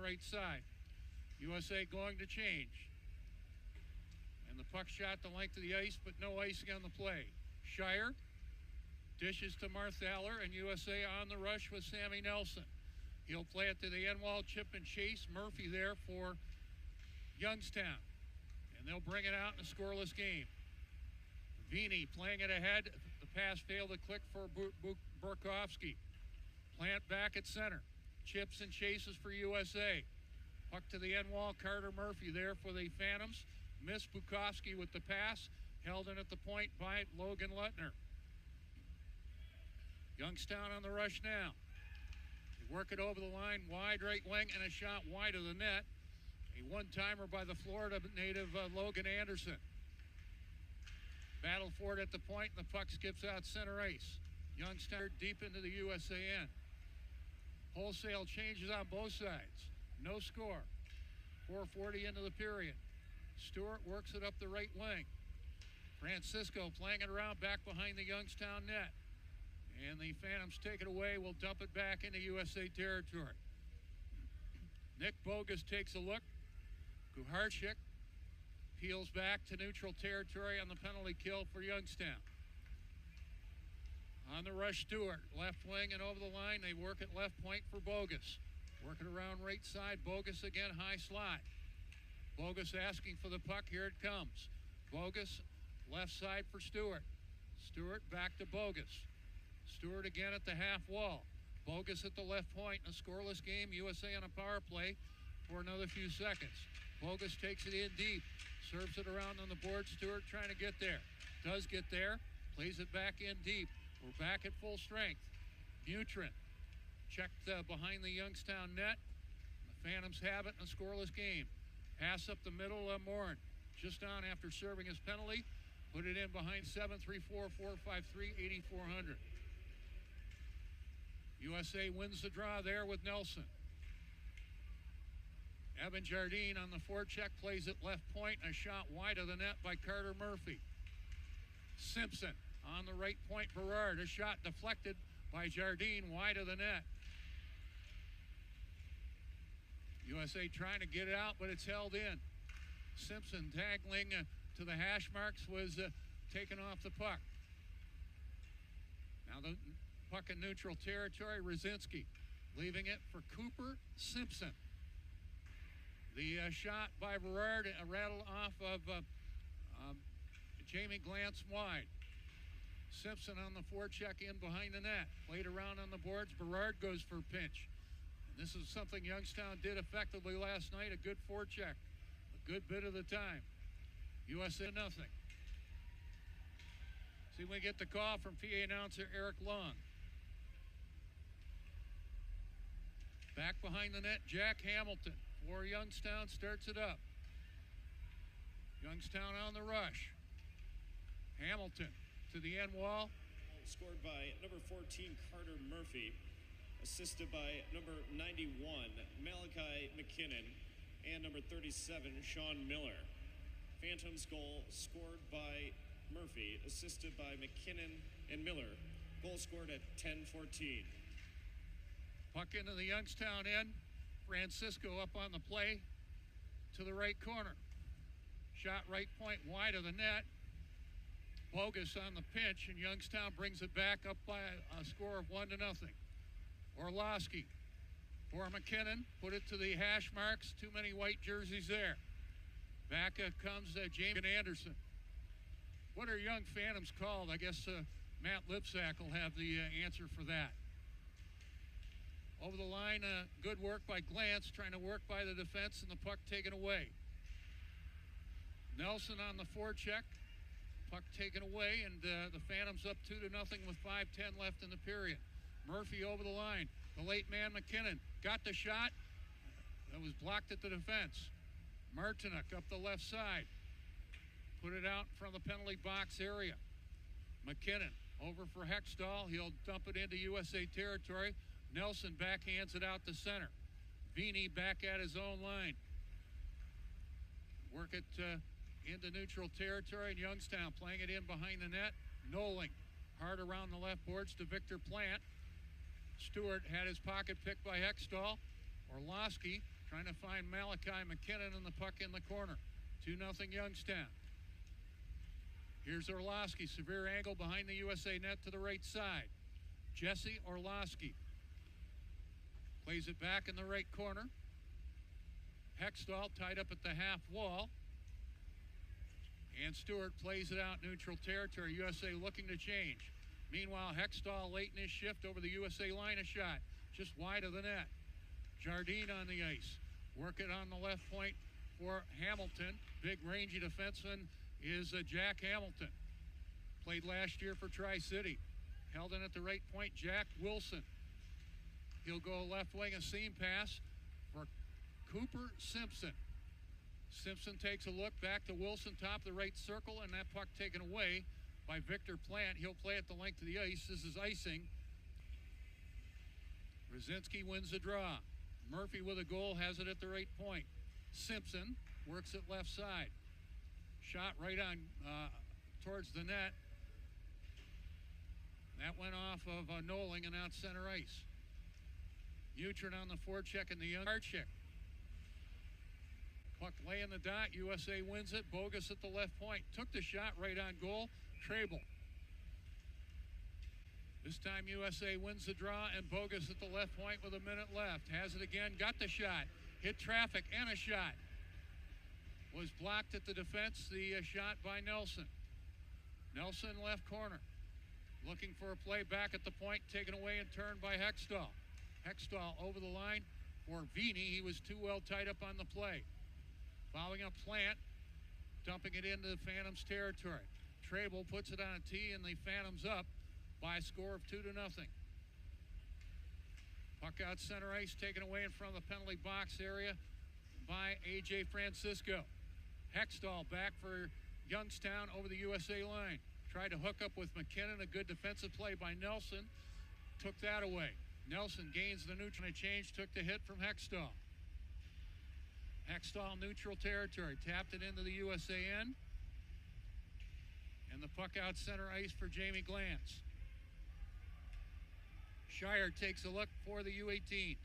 right side. USA going to change. And the puck shot the length of the ice, but no icing on the play. Shire dishes to Marthaler, and USA on the rush with Sammy Nelson. He'll play it to the end wall, chip and chase. Murphy there for Youngstown. And they'll bring it out in a scoreless game. Vini playing it ahead. The pass failed to click for Burkowski. Plant back at center. Chips and chases for USA. Puck to the end wall. Carter Murphy there for the Phantoms. Missed Bukowski with the pass. Held in at the point by Logan Lutner. Youngstown on the rush now. They work it over the line. Wide right wing and a shot wide of the net. A one-timer by the Florida native Logan Anderson. Battle for it at the point, and the puck skips out center ice. Youngstown deep into the USA end. Wholesale changes on both sides. No score. 4:40 into the period. Stewart works it up the right wing. Francisco playing it around back behind the Youngstown net. And the Phantoms take it away. Will dump it back into USA territory. Nick Bogus takes a look. Kuharchik peels back to neutral territory on the penalty kill for Youngstown. On the rush, Stewart, left wing and over the line. They work at left point for Bogus. Working around right side. Bogus again, high slot. Bogus asking for the puck. Here it comes. Bogus, left side for Stewart. Stewart back to Bogus. Stewart again at the half wall. Bogus at the left point in a scoreless game. USA on a power play for another few seconds. Bogus takes it in deep. Serves it around on the board. Stewart trying to get there. Does get there. Plays it back in deep. We're back at full strength. Mutrin checked behind the Youngstown net. The Phantoms have it in a scoreless game. Pass up the middle, Morin. Just on after serving his penalty. Put it in behind 7-3-4-4-5-3, 8,400. USA wins the draw there with Nelson. Evan Jardine on the forecheck plays it left point. A shot wide of the net by Carter Murphy. Simpson on the right point. Berard, a shot deflected by Jardine wide of the net. USA trying to get it out, but it's held in. Simpson tackling to the hash marks was taken off the puck. Now the puck in neutral territory. Rosinsky leaving it for Cooper Simpson. The shot by Berard, a rattle off of Jamie Glantz wide. Simpson on the forecheck in behind the net. Played around on the boards. Berard goes for a pinch. And this is something Youngstown did effectively last night. A good forecheck. A good bit of the time. USA nothing. See, we get the call from PA announcer Eric Long. Back behind the net, Jack Hamilton for Youngstown starts it up. Youngstown on the rush. Hamilton to the end wall. Scored by number 14, Carter Murphy. Assisted by number 91, Malachi McKinnon. And number 37, Sean Miller. Phantoms goal scored by Murphy. Assisted by McKinnon and Miller. Goal scored at 10:14. Puck into the Youngstown end. Francisco up on the play to the right corner. Shot right point wide of the net. Bogus on the pinch, and Youngstown brings it back up by a score of 1-0. Orlowski for McKinnon. Put it to the hash marks. Too many white jerseys there. Back comes James Anderson. What are young Phantoms called? I guess Matt Lipsack will have the answer for that. Over the line, good work by Glantz, trying to work by the defense, and the puck taken away. Nelson on the forecheck. Puck taken away, and the Phantoms up 2-0 with 5:10 left in the period. Murphy over the line. The late man McKinnon got the shot. That was blocked at the defense. Martinuk up the left side. Put it out in front of the penalty box area. McKinnon over for Hextall. He'll dump it into USA territory. Nelson backhands it out to center. Vini back at his own line. Work it into neutral territory, and Youngstown playing it in behind the net. Noling hard around the left boards to Victor Plante. Stewart had his pocket picked by Hextall. Orlowski trying to find Malachi McKinnon and the puck in the corner. 2-0 Youngstown. Here's Orlowski, severe angle behind the USA net to the right side. Jesse Orlowski plays it back in the right corner. Hextall tied up at the half wall. And Stewart plays it out neutral territory. USA looking to change. Meanwhile, Hextall late in his shift over the USA line, a shot just wide of the net. Jardine on the ice. Work it on the left point for Hamilton. Big rangy defenseman is Jack Hamilton. Played last year for Tri-City. Held in at the right point, Jack Wilson. He'll go left wing, a seam pass for Cooper Simpson. Simpson takes a look back to Wilson, top of the right circle, and that puck taken away by Victor Plante. He'll play at the length of the ice. This is icing. Brzezinski wins the draw. Murphy with a goal, has it at the right point. Simpson works it left side. Shot right on towards the net. That went off of Noling and out center ice. Utrin on the forecheck and the young check. Puck laying the dot. USA wins it. Bogus at the left point. Took the shot right on goal. Trable. This time USA wins the draw, and Bogus at the left point with a minute left. Has it again. Got the shot. Hit traffic and a shot. Was blocked at the defense. The shot by Nelson. Nelson left corner. Looking for a play back at the point. Taken away and turned by Hextall. Hextall over the line for Vini. He was too well tied up on the play. Following up Plant. Dumping it into the Phantoms territory. Trable puts it on a tee, and the Phantoms up by a score of 2-0. Puck out center ice, taken away in front of the penalty box area by A.J. Francisco. Hextall back for Youngstown over the USA line. Tried to hook up with McKinnon. A good defensive play by Nelson. Took that away. Nelson gains the neutral change. Took the hit from Hextall. Hextall neutral territory. Tapped it into the USA end. And the puck out center ice for Jamie Glantz. Shire takes a look for the U18s.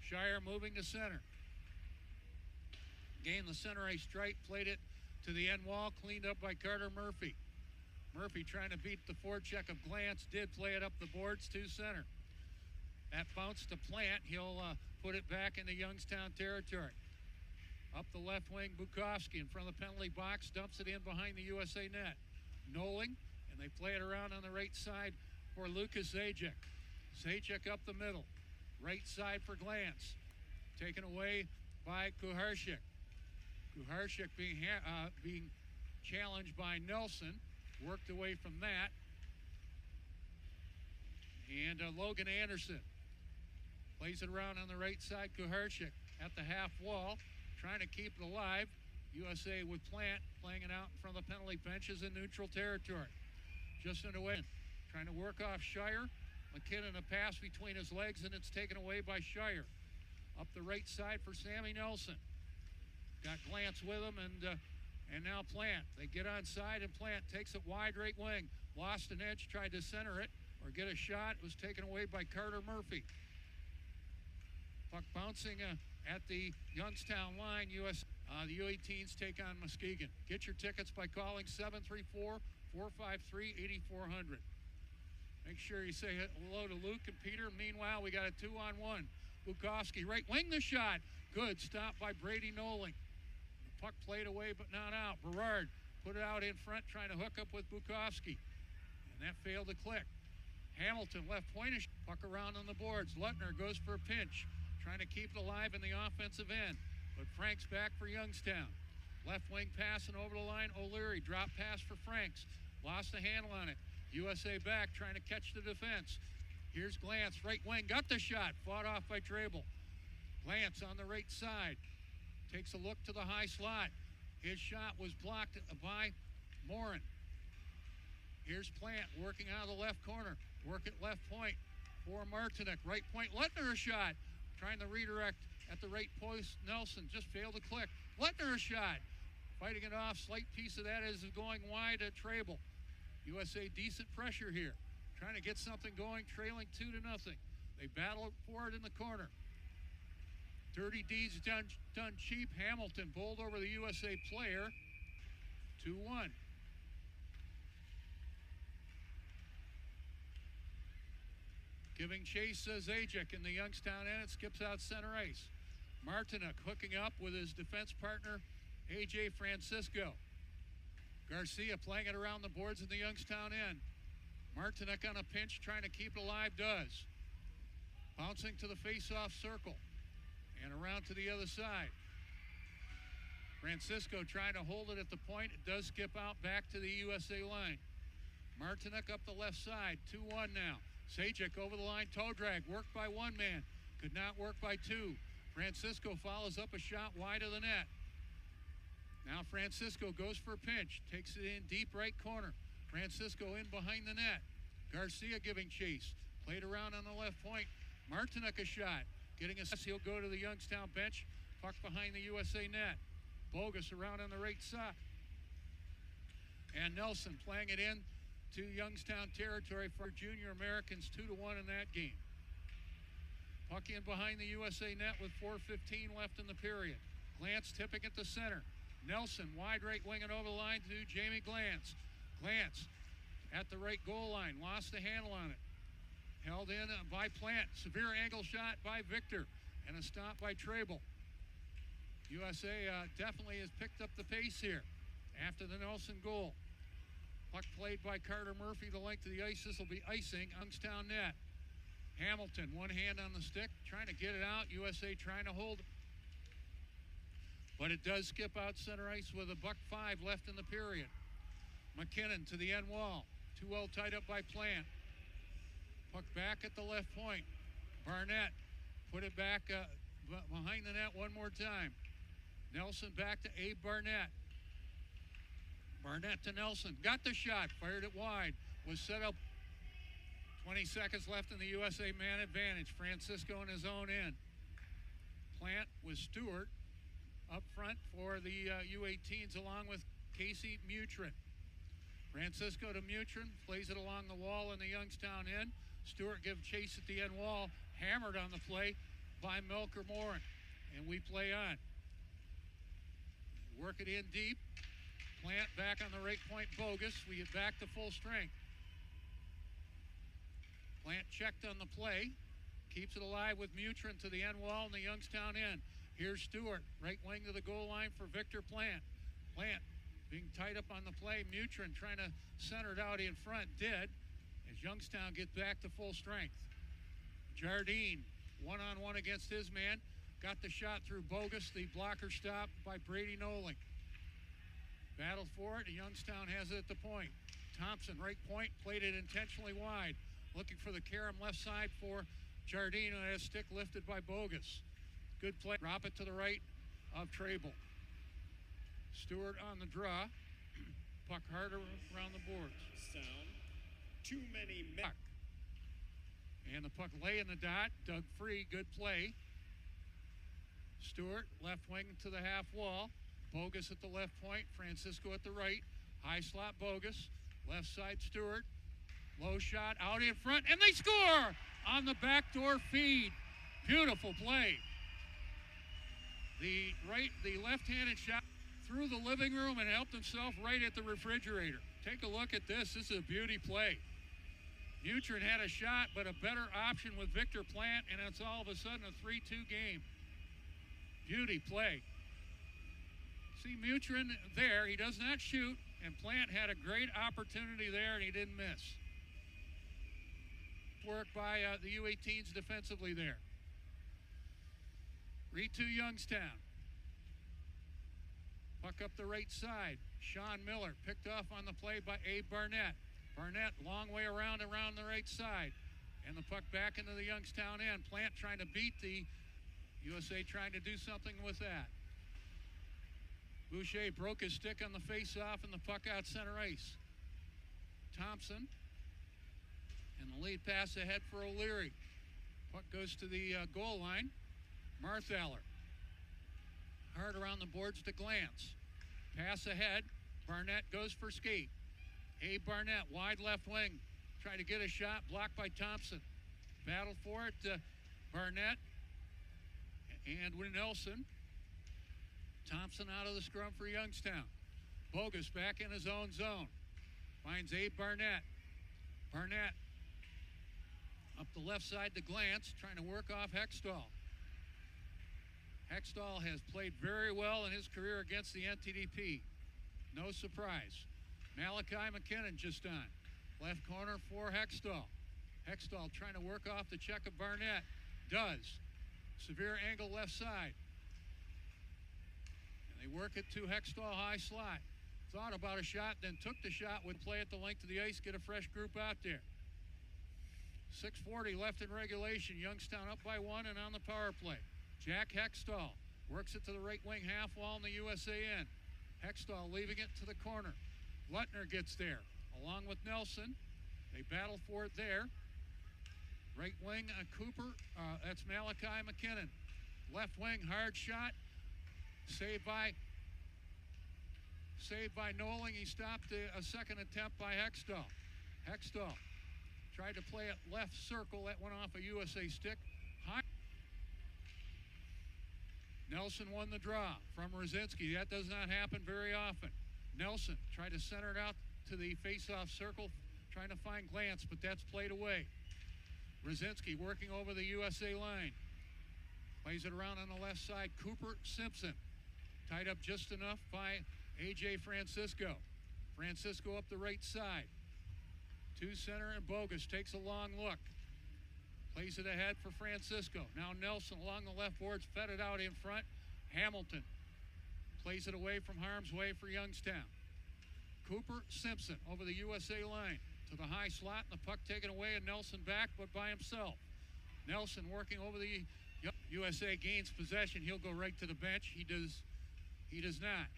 Shire moving to center. Gained the center ice strike, played it to the end wall, cleaned up by Carter Murphy. Murphy trying to beat the forecheck of Glantz, did play it up the boards to center. That bounced to Plant. He'll put it back into Youngstown territory. Up the left wing, Bukowski in front of the penalty box, dumps it in behind the USA net. Noling, and they play it around on the right side for Lucas Zajac. Zajac up the middle. Right side for Glantz. Taken away by Kuharczyk. Kuharczyk being challenged by Nelson. Worked away from that. And Logan Anderson plays it around on the right side. Kuharczyk at the half wall, trying to keep it alive. USA with Plant playing it out in front of the penalty benches in neutral territory. Just in a way, trying to work off Shire. McKinnon a pass between his legs, and it's taken away by Shire. Up the right side for Sammy Nelson. Got Glantz with him, and now Plant. They get on side, and Plant takes it wide right wing. Lost an edge, tried to center it or get a shot. It was taken away by Carter Murphy. Puck bouncing at the Youngstown line. The U18s take on Muskegon. Get your tickets by calling 734-453-8400. Make sure you say hello to Luke and Peter. Meanwhile, we got a 2-on-1. Bukowski, right wing the shot. Good stop by Brady Noling. The puck played away but not out. Berard put it out in front, trying to hook up with Bukowski. And that failed to click. Hamilton left point, puck around on the boards. Lutner goes for a pinch, trying to keep it alive in the offensive end. But Franks back for Youngstown. Left wing pass and over the line. O'Leary drop pass for Franks. Lost the handle on it. USA back, trying to catch the defense. Here's Glantz, right wing, got the shot. Fought off by Trable. Glantz on the right side. Takes a look to the high slot. His shot was blocked by Morin. Here's Plant working out of the left corner. Work at left point for Martinek. Right point, Lutner a shot. Trying to redirect at the right post. Nelson just failed to click. Lutner a shot. Fighting it off. Slight piece of that is going wide at Trable. USA decent pressure here. Trying to get something going, trailing 2-0. They battle for it in the corner. Dirty deeds done cheap. Hamilton bowled over the USA player. 2-1. Giving chase Zajac in the Youngstown end. It skips out center ice. Martinuk hooking up with his defense partner, A.J. Francisco. Garcia playing it around the boards in the Youngstown end. Martinuk on a pinch, trying to keep it alive, does. Bouncing to the face-off circle. And around to the other side. Francisco trying to hold it at the point. It does skip out back to the USA line. Martinuk up the left side. 2-1 now. Zajac over the line. Toe drag. Worked by one man. Could not work by two. Francisco follows up a shot wide of the net. Now Francisco goes for a pinch. Takes it in deep right corner. Francisco in behind the net. Garcia giving chase. Played around on the left point. Martinuk a shot. Getting a... He'll go to the Youngstown bench. Puck behind the USA net. Bogus around on the right side. And Nelson playing it in to Youngstown territory for junior Americans. 2-1 in that game. Puck in behind the USA net with 4:15 left in the period. Glantz tipping at the center. Nelson wide right winging over the line to Jamie Glantz. Glantz at the right goal line. Lost the handle on it. Held in by Plante. Severe angle shot by Victor. And a stop by Trable. USA definitely has picked up the pace here after the Nelson goal. Puck played by Carter Murphy the length of the ice. This will be icing. Youngstown net. Hamilton, one hand on the stick, trying to get it out. USA trying to hold it. But it does skip out center ice with $1:05 left in the period. McKinnon to the end wall. Too well tied up by Plante. Puck back at the left point. Barnett put it back behind the net one more time. Nelson back to Abe Barnett. Barnett to Nelson. Got the shot. Fired it wide. Was set up. 20 seconds left in the USA man advantage. Francisco in his own end. Plante with Stewart up front for the U18s along with Casey Mutrin. Francisco to Mutrin. Plays it along the wall in the Youngstown end. Stewart gives chase at the end wall. Hammered on the play by Melker Morin. And we play on. Work it in deep. Plante back on the right point. Bogus. We get back to full strength. Plante checked on the play. Keeps it alive with Mutrin to the end wall in the Youngstown end. Here's Stewart. Right wing to the goal line for Victor Plante. Plante being tied up on the play. Mutrin trying to center it out in front. Did. As Youngstown gets back to full strength. Jardine, one-on-one against his man. Got the shot through Bogus. The blocker stop by Brady Noling. Battled for it. Youngstown has it at the point. Thompson, right point, played it intentionally wide. Looking for the carom left side for Jardine, and a stick lifted by Bogus. Good play. Drop it to the right of Trable. Stewart on the draw. Puck harder around the boards. Down. Too many men. And the puck lay in the dot. Dug free. Good play. Stewart, left wing to the half wall. Bogus at the left point. Francisco at the right. High slot Bogus. Left side Stewart. Low shot out in front. And they score on the backdoor feed. Beautiful play. The left-handed shot through the living room and helped himself right at the refrigerator. Take a look at this. This is a beauty play. Mutrin had a shot, but a better option with Victor Plante, and it's all of a sudden a 3-2 game. Beauty play. See Mutrin there. He does not shoot, and Plante had a great opportunity there, and he didn't miss. Work by the U18s defensively there. 3-2 Youngstown. Puck up the right side. Sean Miller picked off on the play by Abe Barnett. Barnett, long way around the right side. And the puck back into the Youngstown end. Plante trying to beat the USA, trying to do something with that. Boucher broke his stick on the face-off and the puck out center ice. Thompson. And the lead pass ahead for O'Leary. Puck goes to the goal line. Marthaler. Hard around the boards to Glantz. Pass ahead. Barnett goes for skate. Abe Barnett, wide left wing. Try to get a shot. Blocked by Thompson. Battle for it. Barnett And with Nelson, Thompson out of the scrum for Youngstown. Bogus back in his own zone. Finds Abe Barnett. Barnett up the left side to Glantz, trying to work off Hextall. Hextall has played very well in his career against the NTDP. No surprise. Malachi McKinnon just on. Left corner for Hextall. Hextall trying to work off the check of Barnett. Does. Severe angle left side. And they work it to Hextall high slot. Thought about a shot, then took the shot, would play at the length of the ice, get a fresh group out there. 6:40 left in regulation. Youngstown up by 1 and on the power play. Jack Hextall works it to the right wing half wall in the USA end. Hextall leaving it to the corner. Lutner gets there along with Nelson. They battle for it there. Right wing Cooper, that's Malachi McKinnon. Left wing hard shot. Saved by Noling. He stopped a second attempt by Hextall. Hextall tried to play it left circle. That went off a USA stick. High. Nelson won the draw from Rosinski. That does not happen very often. Nelson tried to center it out to the face-off circle, trying to find Glantz, but that's played away. Rosinski working over the USA line. Plays it around on the left side. Cooper Simpson tied up just enough by A.J. Francisco. Francisco up the right side. To center, and Bogus takes a long look. Plays it ahead for Francisco. Now Nelson along the left boards, fed it out in front. Hamilton plays it away from harm's way for Youngstown. Cooper Simpson over the USA line to the high slot, and the puck taken away, and Nelson back, but by himself. Nelson working over the USA gains possession. He'll go right to the bench. He does not.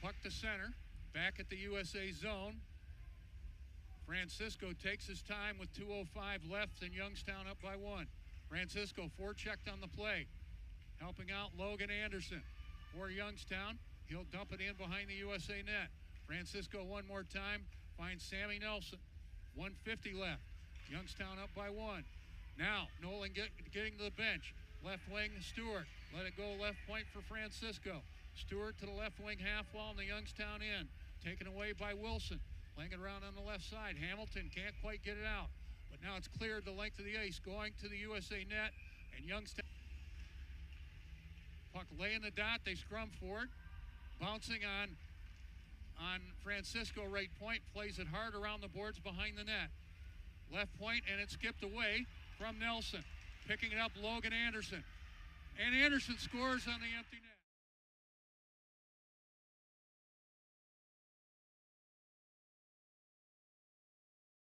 Puck to center, back at the USA zone. Francisco takes his time with 2:05 left, and Youngstown up by 1. Francisco forechecked on the play, helping out Logan Anderson for Youngstown. He'll dump it in behind the USA net. Francisco one more time, finds Sammy Nelson. 1:50 left. Youngstown up by 1. Now, Nolan getting to the bench. Left wing, Stewart. Let it go left point for Francisco. Stewart to the left wing half wall in the Youngstown end. Taken away by Wilson. Playing it around on the left side. Hamilton can't quite get it out. But now it's cleared the length of the ice, going to the USA net. And Youngstown. Puck laying the dot. They scrum for it. Bouncing on Francisco right point. Plays it hard around the boards behind the net. Left point, and it skipped away from Nelson. Picking it up, Logan Anderson. And Anderson scores on the empty net.